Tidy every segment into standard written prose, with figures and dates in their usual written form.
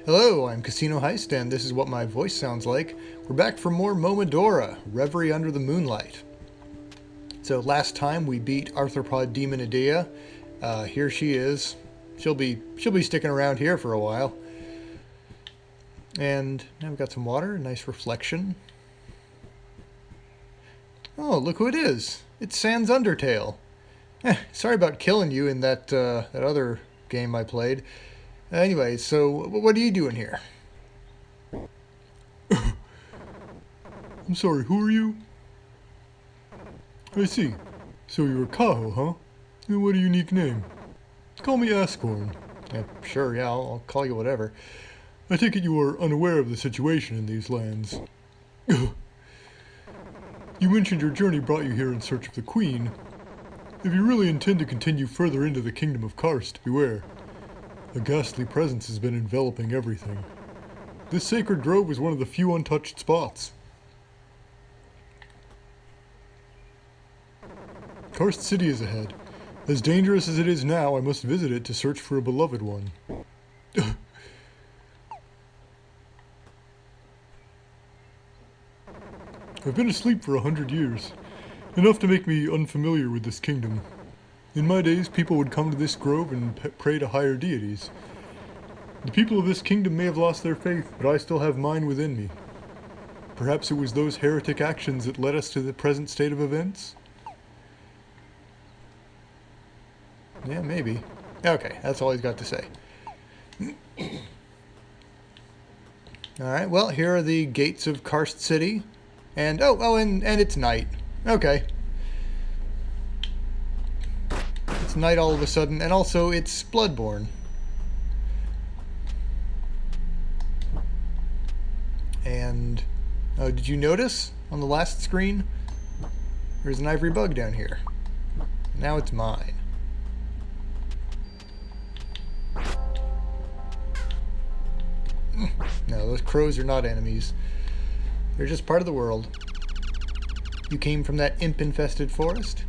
Hello, I'm Casino Heist, and this is what my voice sounds like. We're back for more Momodora, Reverie under the Moonlight. So last time we beat Arthropod Demon Idea. Here she is. She'll be sticking around here for a while. And now we've got some water, nice reflection. Oh, look who it is! It's Sans Undertale. Sorry about killing you in that that other game I played. Anyway, so what are you doing here? I'm sorry, who are you? I see. So you're Kaho, huh? And what a unique name. Call me Ascorn. Sure, yeah, I'll call you whatever. I take it you are unaware of the situation in these lands. You mentioned your journey brought you here in search of the Queen. If you really intend to continue further into the kingdom of Qarth, beware. A ghastly presence has been enveloping everything. This sacred grove is one of the few untouched spots. Qarth City is ahead. As dangerous as it is now, I must visit it to search for a beloved one. I've been asleep for 100 years, enough to make me unfamiliar with this kingdom. In my days, people would come to this grove and pray to higher deities. The people of this kingdom may have lost their faith, but I still have mine within me. Perhaps it was those heretic actions that led us to the present state of events? Yeah, maybe. Okay, that's all he's got to say. Alright, well, here are the gates of Qarth City. And, and it's night. Okay. It's night all of a sudden, and also it's Bloodborne. And, oh, did you notice on the last screen? There's an ivory bug down here. Now it's mine. No, those crows are not enemies. They're just part of the world. You came from that imp-infested forest?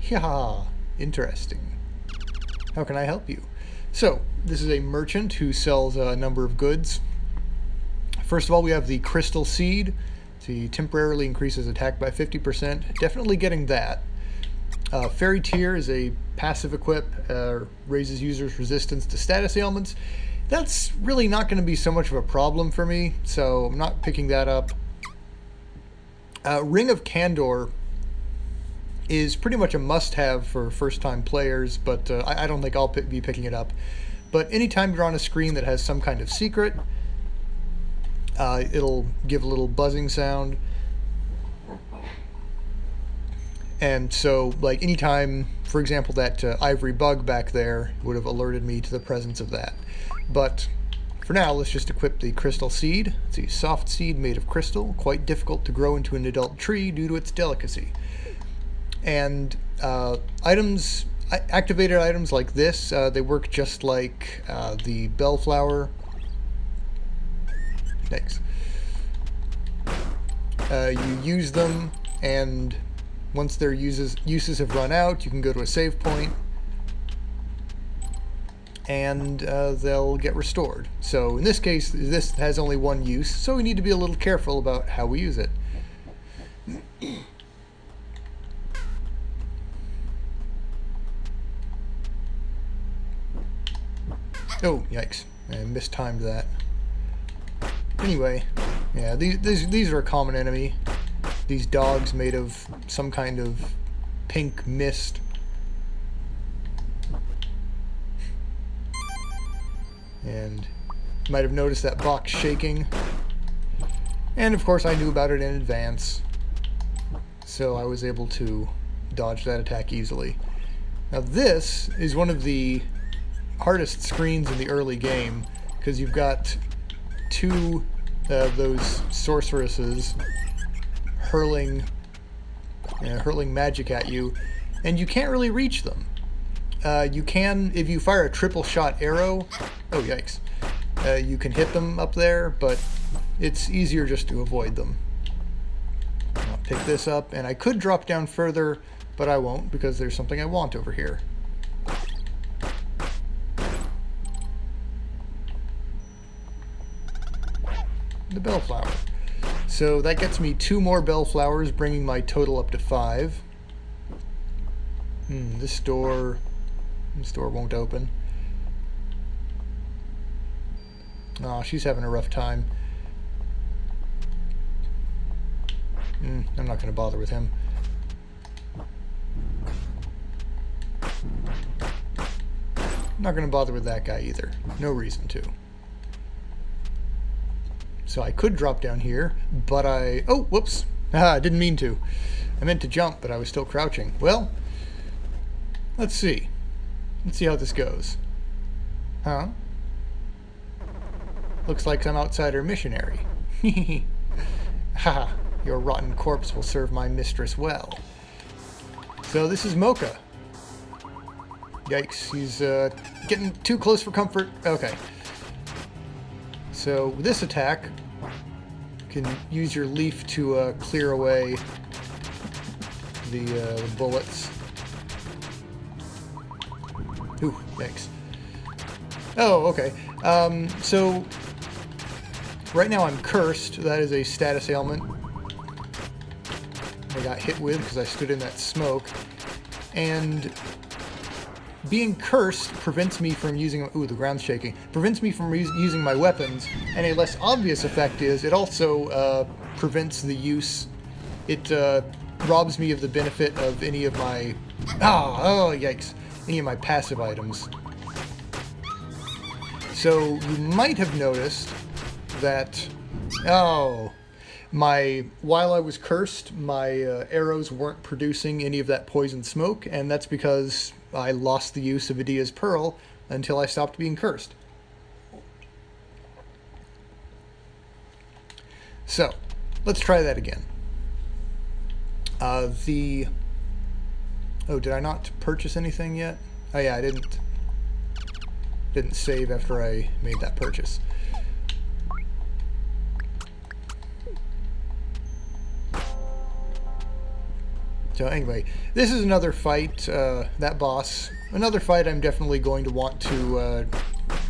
Yeah, interesting. How can I help you? So, this is a merchant who sells a number of goods. First of all, we have the Crystal Seed. So he temporarily increases attack by 50%. Definitely getting that. Fairy Tear is a passive equip, raises users' resistance to status ailments. That's really not going to be so much of a problem for me, so I'm not picking that up. Ring of Candor is pretty much a must-have for first-time players, but I don't think I'll be picking it up. But anytime you're on a screen that has some kind of secret, it'll give a little buzzing sound. And so, like, anytime, for example, that ivory bug back there would have alerted me to the presence of that. But for now, let's just equip the Crystal Seed. It's a soft seed made of crystal, quite difficult to grow into an adult tree due to its delicacy. And activated items like this, they work just like the Bellflower. Thanks. You use them, and once their uses have run out, you can go to a save point, and they'll get restored. So in this case, this has only one use, so we need to be a little careful about how we use it. Oh, yikes. I mistimed that. Anyway, yeah, these are a common enemy. These dogs made of some kind of pink mist. And you might have noticed that box shaking. And of course I knew about it in advance, so I was able to dodge that attack easily. Now this is one of the hardest screens in the early game, because you've got two those sorceresses hurling magic at you, and you can't really reach them. You can, if you fire a triple shot arrow, oh yikes, you can hit them up there, but it's easier just to avoid them. I'll pick this up, and I could drop down further, but I won't because there's something I want over here. the bellflower. So that gets me 2 more bellflowers, bringing my total up to 5. This door won't open. Oh, she's having a rough time. I'm not going to bother with him. I'm not going to bother with that guy either. No reason to. So I could drop down here, but oh, whoops. I didn't mean to. I meant to jump, but I was still crouching. Well, let's see. Let's see how this goes. Huh? Looks like some outsider missionary. Haha, your rotten corpse will serve my mistress well. So this is Mocha. Yikes, he's getting too close for comfort. Okay. So with this attack, you can use your leaf to clear away the bullets. Ooh, yikes. Oh, okay. So right now I'm cursed. That is a status ailment I got hit with because I stood in that smoke. And being cursed prevents me from using... Ooh, the ground's shaking. Prevents me from using my weapons. And a less obvious effect is it also prevents the use... It robs me of the benefit of any of my... Oh, yikes. Any of my passive items. So you might have noticed that... Oh... While I was cursed, my arrows weren't producing any of that poison smoke, and that's because I lost the use of Idia's Pearl until I stopped being cursed. So, let's try that again. Oh, did I not purchase anything yet? Oh yeah, I didn't save after I made that purchase. So anyway, this is another fight, that boss. Another fight I'm definitely going to want to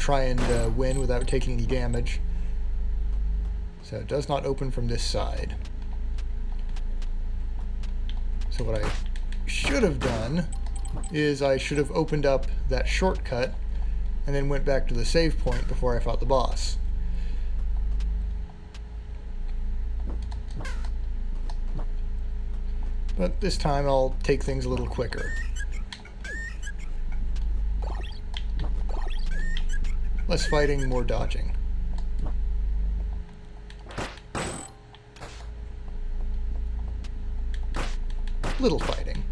try and win without taking any damage. So it does not open from this side. So what I should have done is I should have opened up that shortcut and then went back to the save point before I fought the boss. But this time I'll take things a little quicker. Less fighting, more dodging. Little fighting.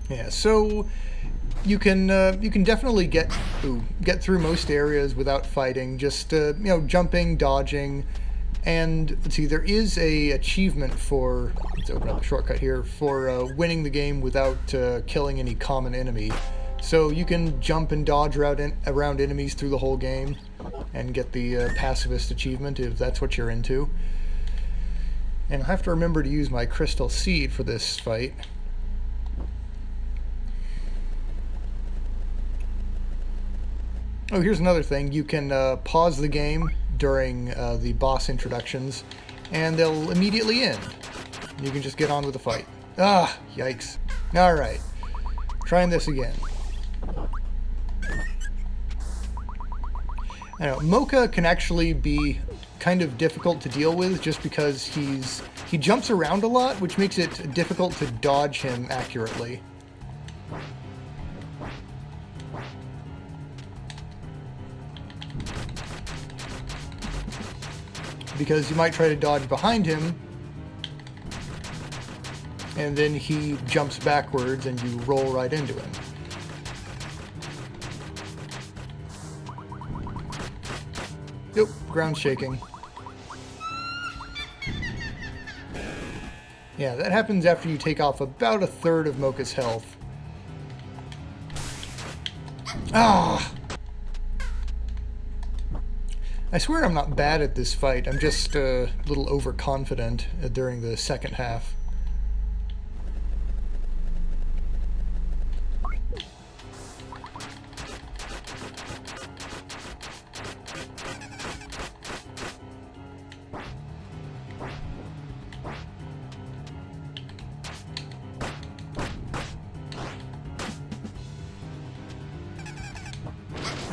Yeah, so you can definitely get through most areas without fighting, just jumping, dodging, and let's see, there is a achievement for, let's open up the shortcut here, for winning the game without killing any common enemy. So you can jump and dodge around enemies through the whole game and get the pacifist achievement if that's what you're into. And I'll have to remember to use my crystal seed for this fight. Oh, here's another thing. You can pause the game during the boss introductions, and they'll immediately end. You can just get on with the fight. Ah, yikes. Alright, trying this again. I know, Mocha can actually be kind of difficult to deal with just because he jumps around a lot, which makes it difficult to dodge him accurately. Because you might try to dodge behind him, and then he jumps backwards and you roll right into him. Nope, ground shaking. Yeah, that happens after you take off about a third of Mocha's health. Ah! I swear I'm not bad at this fight, I'm just a little overconfident during the second half.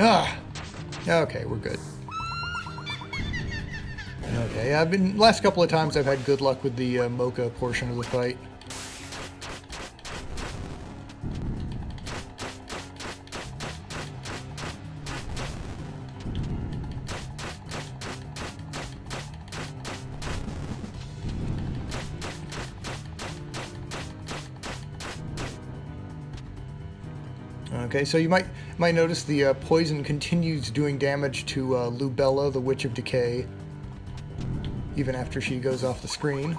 Ah! Okay, we're good. Okay, last couple of times I've had good luck with the Mocha portion of the fight. Okay, so you might notice the poison continues doing damage to Lubella, the Witch of Decay, even after she goes off the screen.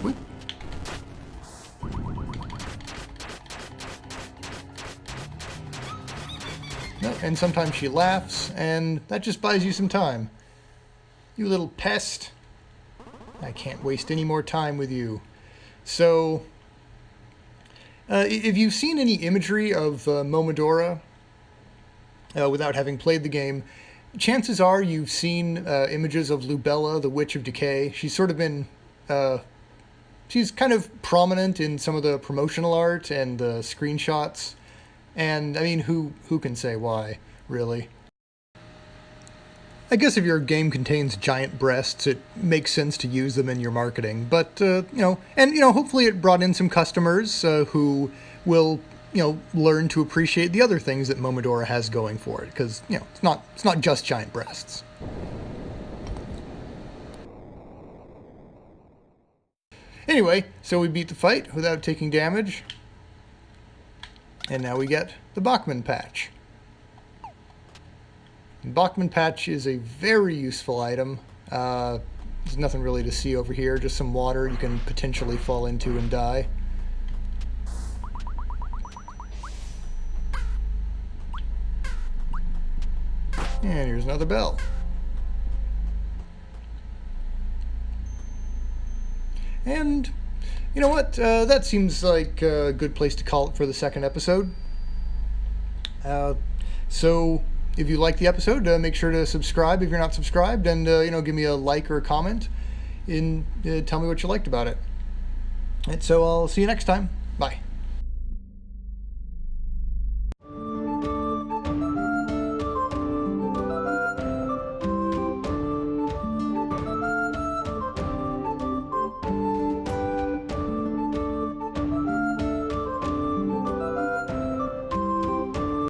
Whoop. And sometimes she laughs, and that just buys you some time. You little pest. I can't waste any more time with you. So, if you've seen any imagery of Momodora without having played the game, chances are you've seen images of Lubella, the Witch of Decay. She's sort of been, she's kind of prominent in some of the promotional art and the screenshots. And, I mean, who can say why, really? I guess if your game contains giant breasts, it makes sense to use them in your marketing. But, hopefully it brought in some customers who will, learn to appreciate the other things that Momodora has going for it. Because, it's not just giant breasts. Anyway, so we beat the fight without taking damage. And now we get the Bachman patch. Bachman patch is a very useful item. There's nothing really to see over here, just some water you can potentially fall into and die. And here's another bell. And you know what? That seems like a good place to call it for the second episode. So if you like the episode, make sure to subscribe if you're not subscribed, and give me a like or a comment, and tell me what you liked about it. And so I'll see you next time. Bye.